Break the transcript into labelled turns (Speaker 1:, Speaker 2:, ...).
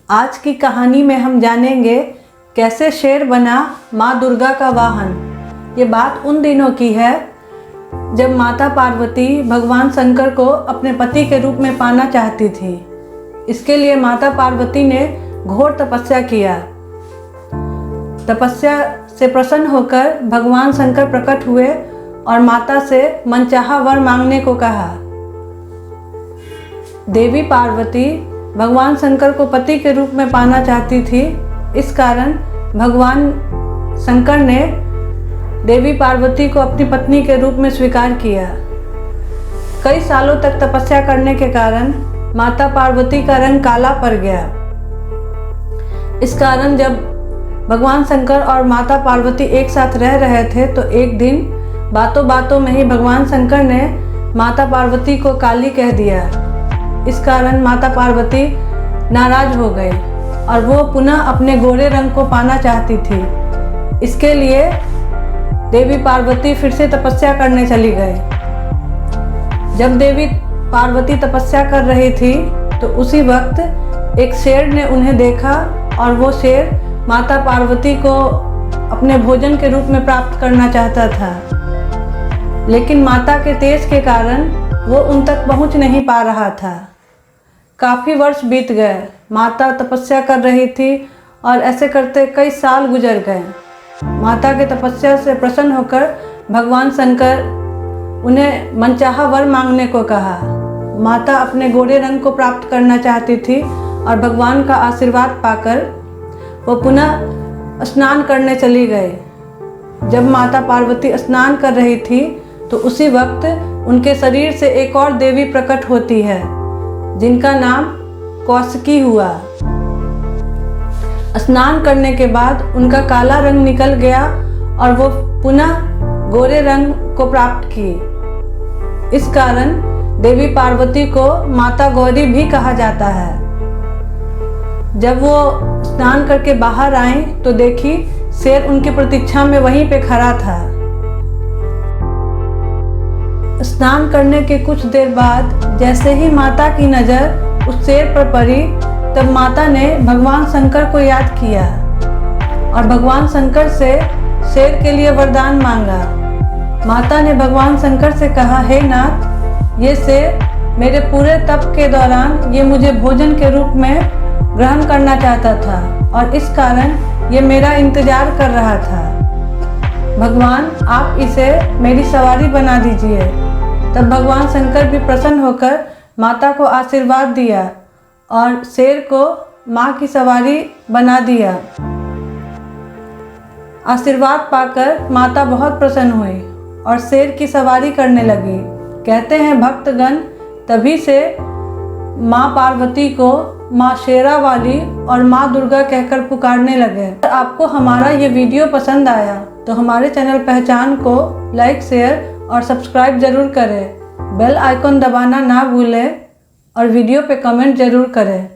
Speaker 1: आज की कहानी में हम जानेंगे कैसे शेर बना माँ दुर्गा का वाहन। ये बात उन दिनों की है जब माता पार्वती भगवान शंकर को अपने पति के रूप में पाना चाहती थी। इसके लिए माता पार्वती ने घोर तपस्या किया। तपस्या से प्रसन्न होकर भगवान शंकर प्रकट हुए और माता से मनचाहा वर मांगने को कहा। देवी पार्वती भगवान शंकर को पति के रूप में पाना चाहती थी। इस कारण भगवान शंकर ने देवी पार्वती को अपनी पत्नी के रूप में स्वीकार किया। कई सालों तक तपस्या करने के कारण माता पार्वती का रंग काला पड़ गया। इस कारण जब भगवान शंकर और माता पार्वती एक साथ रह रहे थे तो एक दिन बातों बातों में ही भगवान शंकर ने माता पार्वती को काली कह दिया। इस कारण माता पार्वती नाराज हो गए और वो पुनः अपने गोरे रंग को पाना चाहती थी। इसके लिए देवी पार्वती फिर से तपस्या करने चली गए। जब देवी पार्वती तपस्या कर रही थी तो उसी वक्त एक शेर ने उन्हें देखा और वो शेर माता पार्वती को अपने भोजन के रूप में प्राप्त करना चाहता था, लेकिन माता के तेज के कारण वो उन तक पहुंच नहीं पा रहा था। काफ़ी वर्ष बीत गए। माता तपस्या कर रही थी और ऐसे करते कई साल गुजर गए। माता के तपस्या से प्रसन्न होकर भगवान शंकर उन्हें मनचाहा वर मांगने को कहा। माता अपने गोरे रंग को प्राप्त करना चाहती थी और भगवान का आशीर्वाद पाकर वो पुनः स्नान करने चली गए। जब माता पार्वती स्नान कर रही थी तो उसी वक्त उनके शरीर से एक और देवी प्रकट होती है जिनका नाम कौशिकी हुआ। स्नान करने के बाद उनका काला रंग निकल गया और वो पुनः गोरे रंग को प्राप्त की। इस कारण देवी पार्वती को माता गौरी भी कहा जाता है। जब वो स्नान करके बाहर आई तो देखी शेर उनकी प्रतीक्षा में वहीं पे खड़ा था। स्नान करने के कुछ देर बाद जैसे ही माता की नज़र उस शेर पर पड़ी तब माता ने भगवान शंकर को याद किया और भगवान शंकर से शेर के लिए वरदान मांगा। माता ने भगवान शंकर से कहा, हे नाथ, ये शेर मेरे पूरे तप के दौरान ये मुझे भोजन के रूप में ग्रहण करना चाहता था और इस कारण ये मेरा इंतजार कर रहा था। भगवान, आप इसे मेरी सवारी बना दीजिए। तब भगवान शंकर भी प्रसन्न होकर माता को आशीर्वाद दिया और शेर को माँ की सवारी बना दिया। आशीर्वाद पाकर माता बहुत प्रसन्न हुई और शेर की सवारी करने लगी। कहते हैं भक्तगण तभी से माँ पार्वती को माँ शेरा वाली और माँ दुर्गा कहकर पुकारने लगे। अगर आपको हमारा ये वीडियो पसंद आया तो हमारे चैनल पहचान को लाइक, शेयर और सब्सक्राइब ज़रूर करें। बेल आइकॉन दबाना ना भूलें और वीडियो पे कमेंट ज़रूर करें।